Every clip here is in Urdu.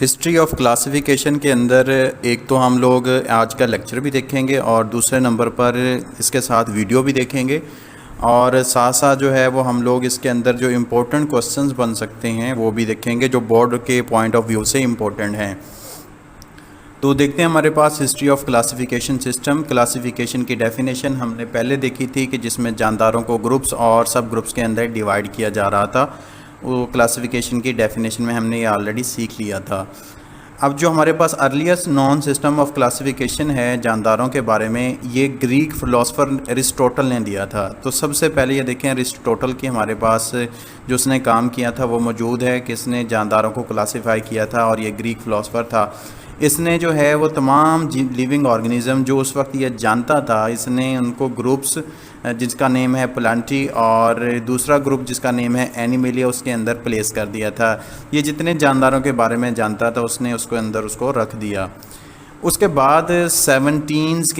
ہسٹری آف کلاسیفیکیشن کے اندر ایک تو ہم لوگ آج کا لیکچر بھی دیکھیں گے اور دوسرے نمبر پر اس کے ساتھ ویڈیو بھی دیکھیں گے، اور ساتھ ساتھ جو ہے وہ ہم لوگ اس کے اندر جو امپورٹنٹ کوسچنز بن سکتے ہیں وہ بھی دیکھیں گے جو بورڈ کے پوائنٹ آف ویو سے امپورٹنٹ ہیں۔ تو دیکھتے ہیں ہمارے پاس history of classification system. Classification کی ڈیفینیشن ہم نے پہلے دیکھی تھی کہ جس میں جانداروں کو گروپس اور سب گروپس کے اندر ڈیوائیڈ کیا جا رہا تھا، وہ کلاسیفیکیشن کی ڈیفینیشن میں ہم نے یہ آلریڈی سیکھ لیا تھا۔ اب جو ہمارے پاس earliest known system of classification ہے جانداروں کے بارے میں، یہ گریک فلاسفر ارسطوٹل نے دیا تھا۔ تو سب سے پہلے یہ دیکھیں ارسطوٹل کی ہمارے پاس جو اس نے کام کیا تھا وہ موجود ہے کہ اس نے جانداروں کو کلاسیفائی کیا تھا، اور یہ گریک فلاسفر تھا۔ اس نے جو ہے وہ تمام لیونگ آرگنزم جو اس وقت یہ جانتا تھا، اس نے ان کو گروپس جس کا نیم ہے پلانٹی اور دوسرا گروپ جس کا نیم ہے اینیمیلیا اس کے اندر پلیس کر دیا تھا۔ یہ جتنے جانداروں کے بارے میں جانتا تھا اس نے اس کو اندر اس کو رکھ دیا۔ اس کے بعد 700s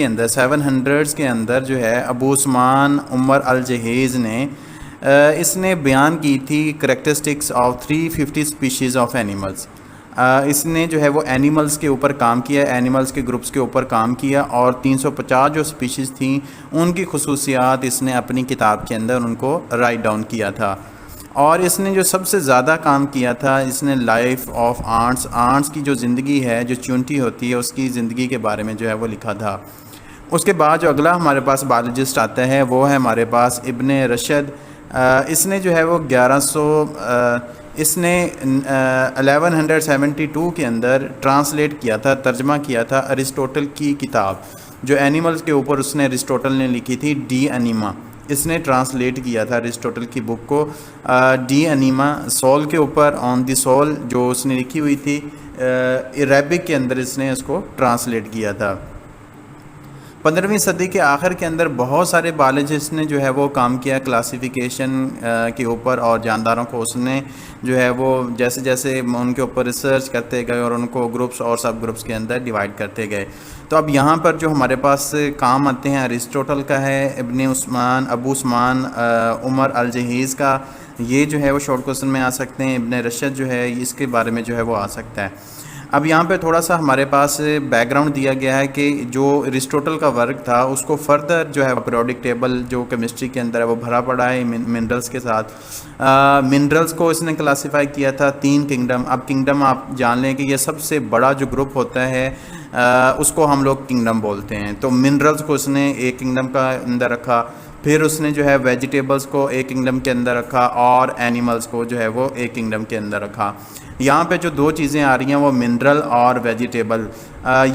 کے اندر جو ہے ابو عثمان عمر الجہیز نے اس نے بیان کی تھی characteristics of 350 species of animals. اس نے جو ہے وہ اینیملز کے اوپر کام کیا، اینیملز کے گروپس کے اوپر کام کیا، اور 350 جو اسپیشیز تھیں ان کی خصوصیات اس نے اپنی کتاب کے اندر ان کو رائٹ ڈاؤن کیا تھا۔ اور اس نے جو سب سے زیادہ کام کیا تھا، اس نے لائف آف آنٹس کی جو زندگی ہے، جو چونٹی ہوتی ہے، اس کی زندگی کے بارے میں جو ہے وہ لکھا تھا۔ اس کے بعد جو اگلا ہمارے پاس بایولوجسٹ آتا ہے وہ ہے ہمارے پاس ابن رشد۔ اس نے جو ہے وہ 1172 کے اندر ٹرانسلیٹ کیا تھا، ترجمہ کیا تھا ارسطوٹل کی کتاب جو اینیملز کے اوپر اس نے ارسطوٹل نے لکھی تھی، ڈی انیما۔ اس نے ٹرانسلیٹ کیا تھا ارسطوٹل کی بک کو ڈی انیما، سول کے اوپر، آن دی سول جو اس نے لکھی ہوئی تھی عربک کے اندر اس نے اس کو ٹرانسلیٹ کیا تھا۔ 15ویں صدی کے آخر کے اندر بہت سارے بایولوجسٹ نے جو ہے وہ کام کیا کلاسیفیکیشن کے اوپر، اور جانداروں کو اس نے جو ہے وہ جیسے جیسے ان کے اوپر ریسرچ کرتے گئے اور ان کو گروپس اور سب گروپس کے اندر ڈیوائیڈ کرتے گئے۔ تو اب یہاں پر جو ہمارے پاس کام آتے ہیں ارسطوٹل کا ہے، ابو عثمان عمر الجہیز کا، یہ جو ہے وہ شارٹ کوسچن میں آ سکتے ہیں۔ ابن رشد جو ہے اس کے بارے میں جو ہے وہ آ سکتا ہے۔ اب یہاں پہ تھوڑا سا ہمارے پاس بیک گراؤنڈ دیا گیا ہے کہ جو ارسطوٹل کا ورک تھا اس کو فردر جو ہے پیریوڈک ٹیبل جو کیمسٹری کے اندر ہے وہ بھرا پڑا ہے منرلز کے ساتھ۔ منرلز کو اس نے کلاسیفائی کیا تھا 3 کنگڈم۔ اب کنگڈم آپ جان لیں کہ یہ سب سے بڑا جو گروپ ہوتا ہے اس کو ہم لوگ کنگڈم بولتے ہیں۔ تو منرلز کو اس نے ایک کنگڈم کا اندر رکھا، پھر اس نے جو ہے ویجیٹیبلز کو ایک کنگڈم کے اندر رکھا، اور اینیملز کو جو ہے وہ ایک کنگڈم کے اندر رکھا۔ یہاں پہ جو 2 چیزیں آ رہی ہیں وہ منرل اور ویجیٹیبل،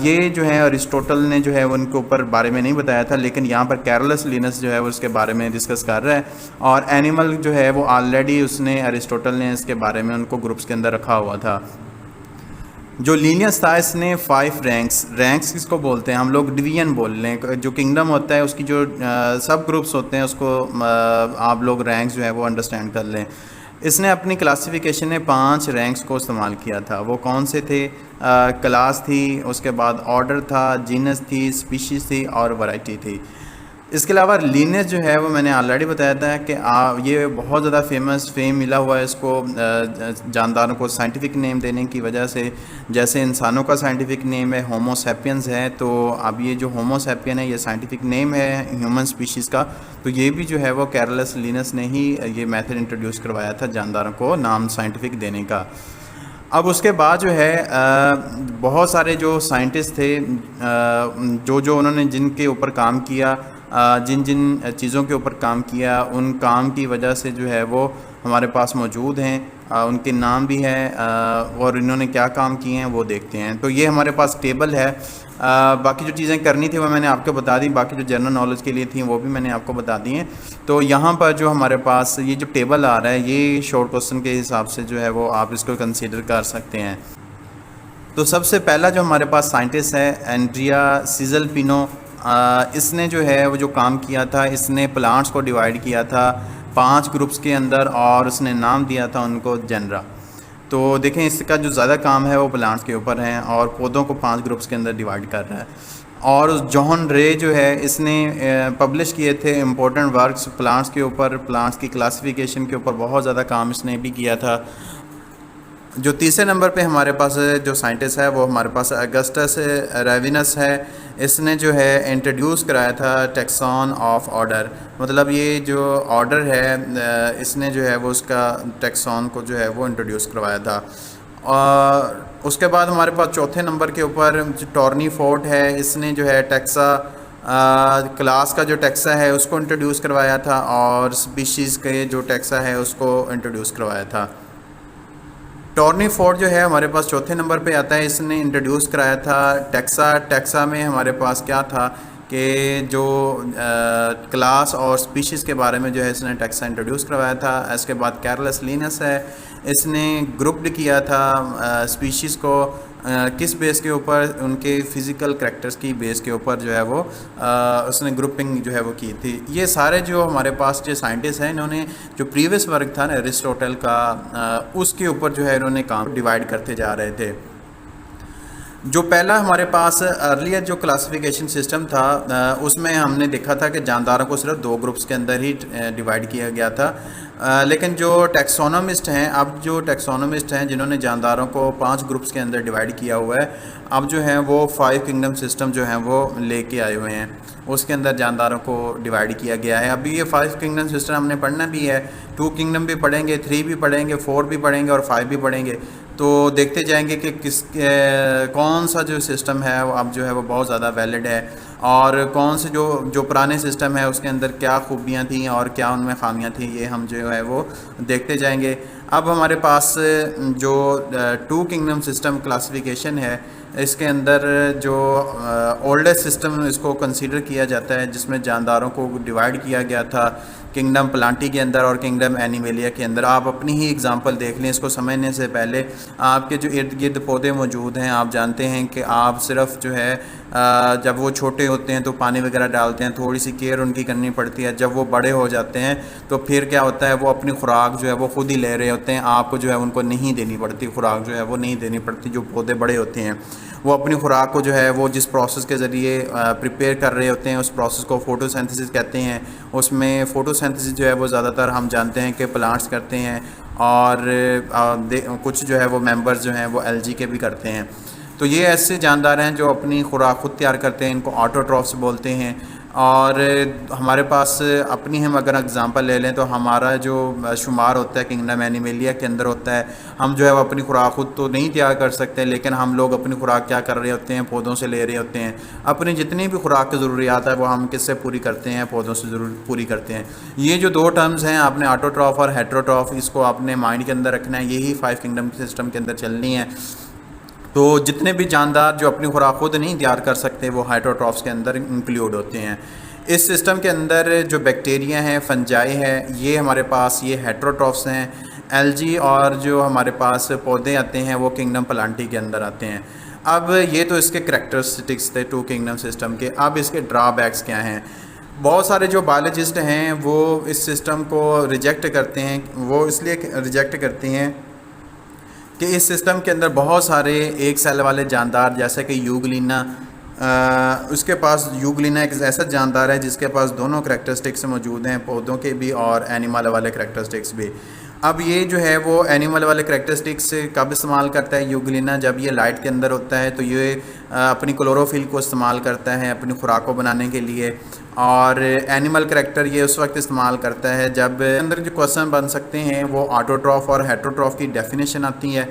یہ جو ہے ارسطوٹل نے جو ہے ان کے اوپر بارے میں نہیں بتایا تھا، لیکن یہاں پر کیرلس لینس جو ہے وہ اس کے بارے میں ڈسکس کر رہا ہے، اور اینیمل جو ہے وہ آلریڈی اس نے ارسطوٹل نے اس کے بارے میں ان کو گروپس کے اندر رکھا ہوا تھا۔ جو لینیس تھا اس نے 5 رینکس کس کو بولتے ہیں ہم لوگ ڈویژن بول لیں، جو کنگڈم ہوتا ہے اس کی جو سب گروپس ہوتے ہیں اس کو آپ لوگ رینکس جو ہے وہ انڈرسٹینڈ کر لیں۔ اس نے اپنی کلاسیفیکیشن میں 5 رینکس کو استعمال کیا تھا۔ وہ کون سے تھے؟ کلاس تھی، اس کے بعد آرڈر تھا، جینس تھی، اسپیشیز تھی، اور ورائٹی تھی۔ اس کے علاوہ لینس جو ہے وہ میں نے آلریڈی بتایا تھا کہ یہ بہت زیادہ فیم ملا ہوا ہے اس کو جانداروں کو سائنٹیفک نیم دینے کی وجہ سے۔ جیسے انسانوں کا سائنٹیفک نیم ہے ہومو سیپینز ہے، تو اب یہ جو ہومو سیپین ہے یہ سائنٹیفک نیم ہے ہیومن سپیشیز کا، تو یہ بھی جو ہے وہ کیرلس لینس نے ہی یہ میتھڈ انٹروڈیوس کروایا تھا جانداروں کو نام سائنٹیفک دینے کا۔ اب اس کے بعد جو ہے بہت سارے جو سائنٹسٹ تھے جو انہوں نے جن کے اوپر کام کیا، جن چیزوں کے اوپر کام کیا، ان کام کی وجہ سے جو ہے وہ ہمارے پاس موجود ہیں، ان کے نام بھی ہے، اور انہوں نے کیا کام کیے ہیں وہ دیکھتے ہیں۔ تو یہ ہمارے پاس ٹیبل ہے۔ باقی جو چیزیں کرنی تھی وہ میں نے آپ کو بتا دی، باقی جو جنرل نالج کے لیے تھیں وہ بھی میں نے آپ کو بتا دی ہیں۔ تو یہاں پر جو ہمارے پاس یہ جو ٹیبل آ رہا ہے یہ شارٹ کوسچن کے حساب سے جو ہے وہ آپ اس کو کنسیڈر کر سکتے ہیں۔ تو سب سے پہلا جو ہمارے پاس سائنٹسٹ ہے انڈریا سیزل پینو، اس نے جو ہے وہ جو کام کیا تھا، اس نے پلانٹس کو ڈیوائیڈ کیا تھا 5 گروپس کے اندر، اور اس نے نام دیا تھا ان کو جنرا۔ تو دیکھیں اس کا جو زیادہ کام ہے وہ پلانٹس کے اوپر ہیں، اور پودوں کو 5 گروپس کے اندر ڈیوائیڈ کر رہا ہے۔ اور جان رے جو ہے اس نے پبلش کیے تھے امپورٹنٹ ورکس پلانٹس کے اوپر، پلانٹس کی کلاسیفیکیشن کے اوپر بہت زیادہ کام اس نے بھی کیا تھا۔ جو تیسرے نمبر پہ ہمارے پاس جو سائنٹسٹ ہے وہ ہمارے پاس اگسٹس ریوینس ہے. اس نے جو ہے انٹروڈیوس کرایا تھا ٹیکسون آف آرڈر. مطلب یہ جو آرڈر ہے اس نے جو ہے وہ اس کا ٹیکسون کو جو ہے وہ انٹروڈیوس کروایا تھا. اور اس کے بعد ہمارے پاس چوتھے نمبر کے اوپر ٹورنی فورٹ ہے. اس نے جو ہے ٹیکسا کلاس کا جو ٹیکسا ہے اس کو انٹروڈیوس کروایا تھا اور اسپیشیز کے جو ٹیکسا ہے اس کو انٹروڈیوس کروایا تھا. ٹورنی فورٹ جو ہے ہمارے پاس چوتھے نمبر پہ آتا ہے. اس نے انٹروڈیوس کرایا تھا ٹیکسا میں ہمارے پاس کیا تھا کہ جو کلاس اور اسپیشیز کے بارے میں جو ہے اس نے ٹیکسا انٹروڈیوس کروایا تھا. اس کے بعد کیرلس لینس ہے. اس نے گروپڈ کیا تھا اسپیشیز کو کس بیس کے اوپر, ان کے فزیکل کریکٹرز کی بیس کے اوپر جو ہے وہ اس نے گروپنگ جو ہے وہ کی تھی. یہ سارے جو ہمارے پاس جو سائنٹسٹ ہیں انہوں نے جو پریویس ورک تھا نا ایرسٹوٹل کا اس کے اوپر جو ہے انہوں نے کام ڈیوائڈ کرتے جا رہے تھے. جو پہلا ہمارے پاس ارلیئر جو کلاسیفیکیشن سسٹم تھا اس میں ہم نے دیکھا تھا کہ جانداروں کو صرف 2 گروپس کے اندر ہی ڈیوائڈ کیا گیا تھا. لیکن جو ٹیکسونومسٹ ہیں, اب جو ٹیکسونومسٹ ہیں جنہوں نے جانداروں کو 5 گروپس کے اندر ڈیوائڈ کیا ہوا ہے, اب جو ہیں وہ 5 کنگڈم سسٹم جو ہیں وہ لے کے آئے ہوئے ہیں. اس کے اندر جانداروں کو ڈیوائڈ کیا گیا ہے. ابھی یہ 5 کنگڈم سسٹم ہم نے پڑھنا بھی ہے. 2 کنگڈم بھی پڑھیں گے, 3 بھی پڑھیں گے, 4 بھی پڑھیں گے اور 5 بھی پڑھیں گے. تو دیکھتے جائیں گے کہ کون سا جو سسٹم ہے وہ اب جو ہے وہ بہت زیادہ ویلڈ ہے اور کون سے جو پرانے سسٹم ہے اس کے اندر کیا خوبیاں تھیں اور کیا ان میں خامیاں تھیں, یہ ہم جو ہے وہ دیکھتے جائیں گے. اب ہمارے پاس جو 2 کنگڈم سسٹم کلاسیفیکیشن ہے اس کے اندر جو اولڈسٹ سسٹم اس کو کنسیڈر کیا جاتا ہے جس میں جانداروں کو ڈیوائڈ کیا گیا تھا کنگڈم پلانٹی کے اندر اور کنگڈم اینیمیلیا کے اندر. آپ اپنی ہی اگزامپل دیکھ لیں. اس کو سمجھنے سے پہلے آپ کے جو ارد گرد پودے موجود ہیں آپ جانتے ہیں کہ آپ صرف جو ہے جب وہ چھوٹے ہوتے ہیں تو پانی وغیرہ ڈالتے ہیں, تھوڑی سی کیئر ان کی کرنی پڑتی ہے. جب وہ بڑے ہو جاتے ہیں تو پھر کیا ہوتا ہے, وہ اپنی خوراک جو ہے وہ خود ہی لے رہے ہوتے ہیں. آپ کو جو ہے ان کو نہیں دینی پڑتی خوراک, جو ہے وہ نہیں دینی پڑتی. جو پودے بڑے ہوتے ہیں وہ اپنی خوراک کو جو ہے وہ جس پروسیس کے ذریعے پریپیئر کر رہے ہوتے ہیں اس پروسیس کو فوٹو سینتھسس کہتے ہیں. اس میں فوٹو سینتھسس جو ہے وہ زیادہ تر ہم جانتے ہیں کہ پلانٹس کرتے ہیں اور کچھ جو ہے وہ ممبرز جو ہیں وہ الجی کے بھی کرتے ہیں. تو یہ ایسے جاندار ہیں جو اپنی خوراک خود تیار کرتے ہیں, ان کو آٹوٹروفس بولتے ہیں. اور ہمارے پاس اپنی ہم اگر اگزامپل لے لیں تو ہمارا جو شمار ہوتا ہے کنگڈم اینیمیلیا کے اندر ہوتا ہے. ہم جو ہے وہ اپنی خوراک خود تو نہیں تیار کر سکتے, لیکن ہم لوگ اپنی خوراک کیا کر رہے ہوتے ہیں, پودوں سے لے رہے ہوتے ہیں. اپنی جتنی بھی خوراک کی ضروریات ہے وہ ہم کس سے پوری کرتے ہیں, پودوں سے ضرور پوری کرتے ہیں. یہ جو 2 ٹرمز ہیں آپ نے آٹوٹروف اور ہیٹروٹروف, اس کو آپ نے مائنڈ کے اندر رکھنا ہے. یہی 5 کنگڈم سسٹم کے اندر چلنی ہے. تو جتنے بھی جاندار جو اپنی خوراک خود نہیں تیار کر سکتے وہ ہیٹروٹروفس کے اندر انکلیوڈ ہوتے ہیں. اس سسٹم کے اندر جو بیکٹیریا ہیں, فنجائی ہے, یہ ہمارے پاس یہ ہیٹروٹروفس ہیں. الجی اور جو ہمارے پاس پودے آتے ہیں وہ کنگڈم پلانٹی کے اندر آتے ہیں. اب یہ تو اس کے کریکٹرسٹکس تھے 2 کنگڈم سسٹم کے. اب اس کے ڈرا بیکس کیا ہیں؟ بہت سارے جو بایولوجسٹ ہیں وہ اس سسٹم کو ریجیکٹ کرتے ہیں. وہ اس لیے ریجیکٹ کرتے ہیں کہ اس سسٹم کے اندر بہت سارے ایک سیل والے جاندار جیسے کہ یوگلینا, اس کے پاس یوگلینا ایک ایسا جاندار ہے جس کے پاس دونوں کریکٹرسٹکس موجود ہیں, پودوں کے بھی اور اینیمل والے کریکٹرسٹکس بھی. اب یہ جو ہے وہ اینیمل والے کریکٹرسٹکس کب استعمال کرتا ہے یوگلینا؟ جب یہ لائٹ کے اندر ہوتا ہے تو یہ اپنی کلوروفل کو استعمال کرتا ہے اپنی خوراک کو بنانے کے لیے. اور اینیمل کریکٹر یہ اس وقت استعمال کرتا ہے جب اندر جو کوسچن بن سکتے ہیں وہ آٹوٹروف اور ہیٹروٹروف کی ڈیفینیشن آتی ہے.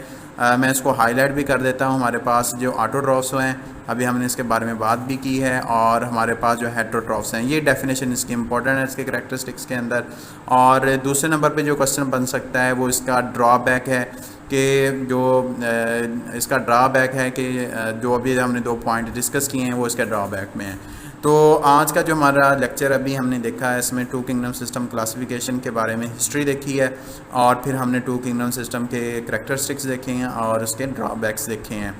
میں اس کو ہائی لائٹ بھی کر دیتا ہوں. ہمارے پاس جو آٹوٹروفس ہیں ابھی ہم نے اس کے بارے میں بات بھی کی ہے, اور ہمارے پاس جو ہیٹروٹروفس ہیں یہ ڈیفینیشن اس کی امپورٹنٹ ہے اس کے کریکٹرسٹکس کے اندر. اور دوسرے نمبر پہ جو کوسچن بن سکتا ہے وہ اس کا ڈرا بیک ہے کہ جو اس کا ڈرا بیک ہے کہ جو ابھی ہم نے 2 پوائنٹ ڈسکس کیے ہیں وہ اس کے ڈرا بیک میں ہیں. تو آج کا جو ہمارا لیکچر ابھی ہم نے دیکھا ہے اس میں 2 کنگڈم سسٹم کلاسیفیکیشن کے بارے میں ہسٹری دیکھی ہے, اور پھر ہم نے 2 کنگڈم سسٹم کے کریکٹرسٹکس دیکھے ہیں اور اس کے ڈرا بیکس دیکھے ہیں.